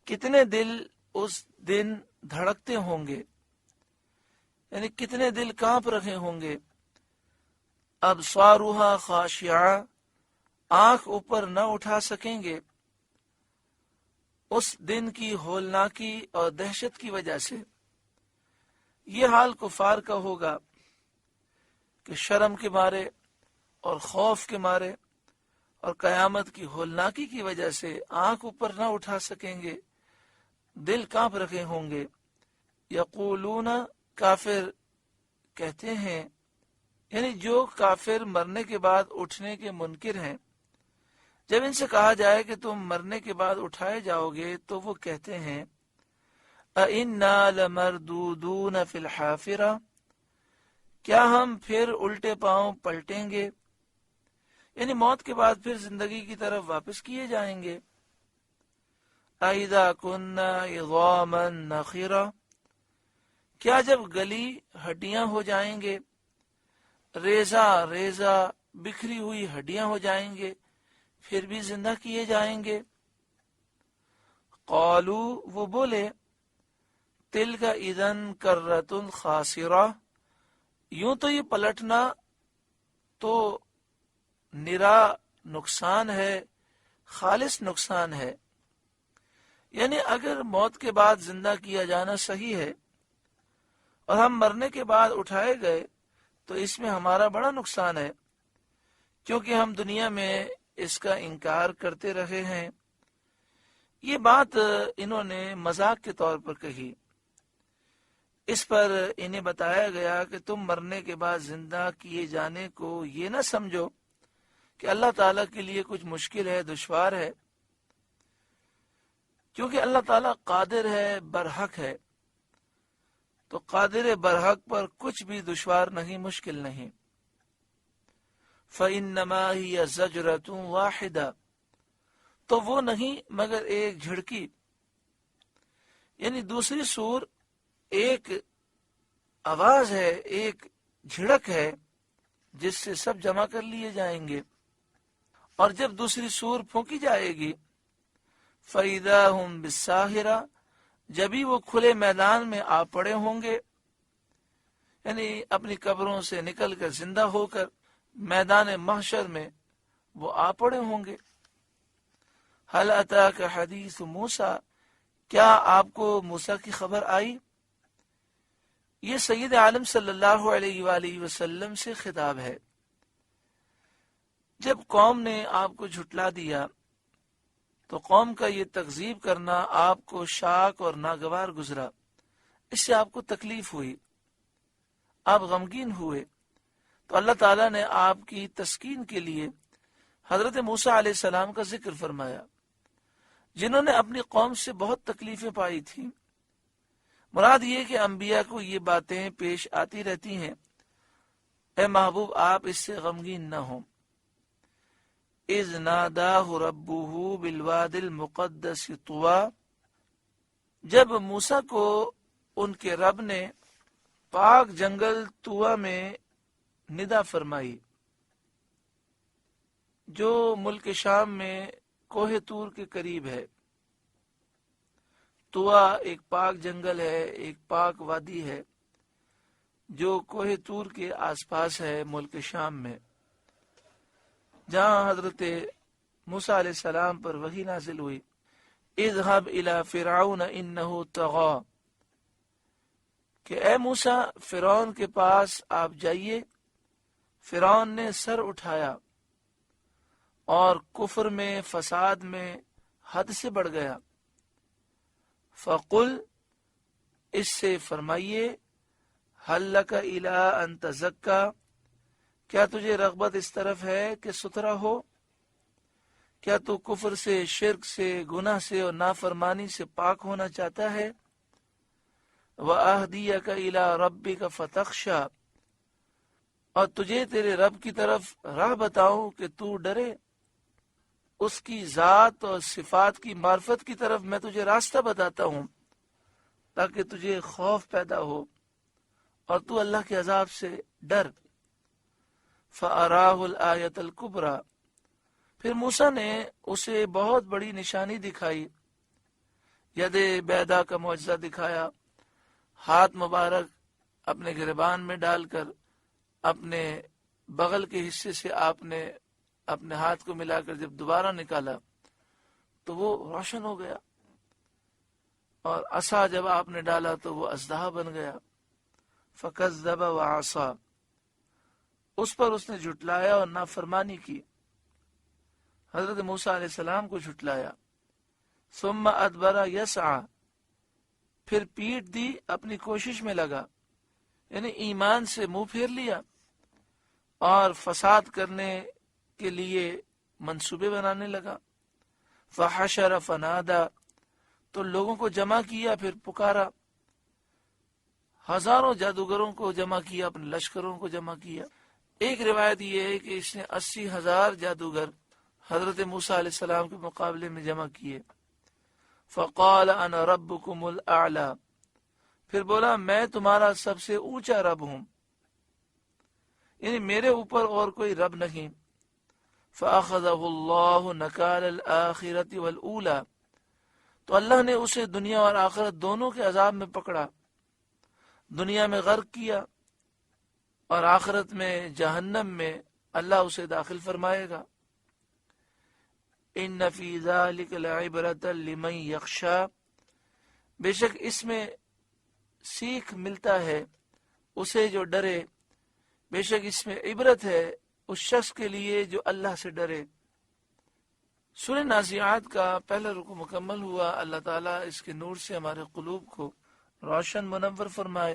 کتنے دل اس دن دھڑکتے ہوں گے، یعنی کتنے دل کانپ رہے ہوں گے۔ ابصارها خاشعہ، آنکھ اوپر نہ اٹھا سکیں گے اس دن کی ہولناکی اور دہشت کی وجہ سے۔ یہ حال کفار کا ہوگا کہ شرم کے مارے اور خوف کے مارے اور قیامت کی ہولناکی کی وجہ سے آنکھ اوپر نہ اٹھا سکیں گے، دل کانپ رکھے ہوں گے۔ یقولون، کافر کہتے ہیں، یعنی جو کافر مرنے کے بعد اٹھنے کے منکر ہیں، جب ان سے کہا جائے کہ تم مرنے کے بعد اٹھائے جاؤ گے تو وہ کہتے ہیں اَإِنَّا لَمَرْدُودُونَ فِي الْحَافِرَةِ، کیا ہم پھر الٹے پاؤں پلٹیں گے، یعنی موت کے بعد پھر زندگی کی طرف واپس کیے جائیں گے۔ اَإِذَا كُنَّا عِظَامًا نَخِرَةً، کیا جب گلی ہڈیاں ہو جائیں گے، ریزہ ریزہ بکھری ہوئی ہڈیاں ہو جائیں گے، پھر بھی زندہ کیے جائیں گے۔ قالو، وہ بولے، تلک اذن کرۃ خاسرہ، یوں تو یہ پلٹنا تو نرا نقصان ہے، خالص نقصان ہے۔ یعنی اگر موت کے بعد زندہ کیا جانا صحیح ہے اور ہم مرنے کے بعد اٹھائے گئے تو اس میں ہمارا بڑا نقصان ہے، کیونکہ ہم دنیا میں اس کا انکار کرتے رہے ہیں۔ یہ بات انہوں نے مذاق کے طور پر کہی۔ اس پر انہیں بتایا گیا کہ تم مرنے کے بعد زندہ کیے جانے کو یہ نہ سمجھو کہ اللہ تعالیٰ کے لیے کچھ مشکل ہے، دشوار ہے، کیونکہ اللہ تعالیٰ قادر ہے، برحق ہے، تو قادر برحق پر کچھ بھی دشوار نہیں، مشکل نہیں۔ فَإِنَّمَا هِيَ زَجْرَةٌ وَاحِدَةٌ، تو وہ نہیں مگر ایک جھڑکی، یعنی دوسری سور ایک آواز ہے، ایک جھڑک ہے جس سے سب جمع کر لیے جائیں گے۔ اور جب دوسری سور پھونکی جائے گی فَإِذَا هُمْ بِالسَّاهِرَةِ، جبھی وہ کھلے میدان میں آ پڑے ہوں گے، یعنی اپنی قبروں سے نکل کر زندہ ہو کر میدان محشر میں وہ آ پڑے ہوں گے۔ هَلْ أَتَاكَ حَدِيثُ مُوسَىٰ، کیا آپ کو موسیٰ کی خبر آئی؟ یہ سید عالم صلی اللہ علیہ وآلہ وسلم سے خطاب ہے۔ جب قوم نے آپ کو جھٹلا دیا تو قوم کا یہ تکذیب کرنا آپ کو شاق اور ناگوار گزرا، اس سے آپ کو تکلیف ہوئی، آپ غمگین ہوئے، تو اللہ تعالیٰ نے آپ کی تسکین کے لیے حضرت موسیٰ علیہ السلام کا ذکر فرمایا، جنہوں نے اپنی قوم سے بہت تکلیفیں پائی تھیں۔ مراد یہ کہ انبیاء کو یہ باتیں پیش آتی رہتی ہیں، اے محبوب آپ اس سے غمگین نہ ہوں۔ اذ ناداہ ربہ بالواد المقدس طویٰ، جب موسیٰ کو ان کے رب نے پاک جنگل طویٰ میں ندا فرمائی، جو ملک شام میں کوہ طور کے قریب ہے۔ طویٰ ایک پاک جنگل ہے، ایک پاک وادی ہے جو کوہ طور کے آس پاس ہے ملک شام میں، جہاں حضرت موسیٰ علیہ السلام پر وحی نازل ہوئی۔ اذهب الى فرعون انه طغى، کہ اے موسیٰ فرعون کے پاس آپ جائیے، فرعون نے سر اٹھایا اور کفر میں، فساد میں حد سے بڑھ گیا۔ فقل، اس سے فرمائیے، هل لك الى ان تزکا، کیا تجھے رغبت اس طرف ہے کہ ستھرا ہو؟ کیا تو کفر سے، شرک سے، گناہ سے اور نافرمانی سے پاک ہونا چاہتا ہے؟ وَأَهْدِيَكَ إِلَىٰ رَبِّكَ فَتَخْشَىٰ، اور تجھے تیرے رب کی طرف راہ بتاؤں کہ تو ڈرے، اس کی ذات اور صفات کی معرفت کی طرف میں تجھے راستہ بتاتا ہوں تاکہ تجھے خوف پیدا ہو اور تو اللہ کے عذاب سے ڈر۔ فَأَرَاهُ الْآيَةَ الْكُبْرَىٰ، پھر موسیٰ نے اسے بہت بڑی نشانی دکھائی، ید بیدا کا معجزہ دکھایا، ہاتھ مبارک اپنے گریبان میں ڈال کر اپنے بغل کے حصے سے آپ نے اپنے ہاتھ کو ملا کر جب دوبارہ نکالا تو وہ روشن ہو گیا، اور عصا جب آپ نے ڈالا تو وہ اژدہا بن گیا۔ فکذب وعصا، اس پر اس نے جھٹلایا اور نافرمانی کی، حضرت موسیٰ علیہ السلام کو جھٹلایا۔ ثم ادبر یسعی، پھر پیٹ دی اپنی کوشش میں لگا، یعنی ایمان سے منہ پھیر لیا اور فساد کرنے کے لیے منصوبے بنانے لگا۔ فحشر فنادى، تو لوگوں کو جمع کیا، پھر پکارا، ہزاروں جادوگروں کو جمع کیا، اپنے لشکروں کو جمع کیا۔ ایک روایت یہ ہے کہ اس نے 80,000 جادوگر حضرت موسیٰ علیہ السلام کے مقابلے میں جمع کیے۔ فقال انا ربکم الاعلی، پھر بولا میں تمہارا سب سے اونچا رب ہوں، یعنی میرے اوپر اور کوئی رب نہیں۔ فاخذہ اللہ نکال الآخرۃ والأولی، تو اللہ نے اسے دنیا اور آخرت دونوں کے عذاب میں پکڑا، دنیا میں غرق کیا اور آخرت میں جہنم میں اللہ اسے داخل فرمائے گا۔ ان فی ذلک لعبرۃ لمن یخشی، بے شک اس میں سیکھ ملتا ہے اسے جو ڈرے، بے شک اس میں عبرت ہے اس شخص کے لیے جو اللہ سے ڈرے۔ سورہ نازعات کا پہلا رکوع مکمل ہوا۔ اللہ تعالیٰ اس کے نور سے ہمارے قلوب کو روشن منور فرمائے۔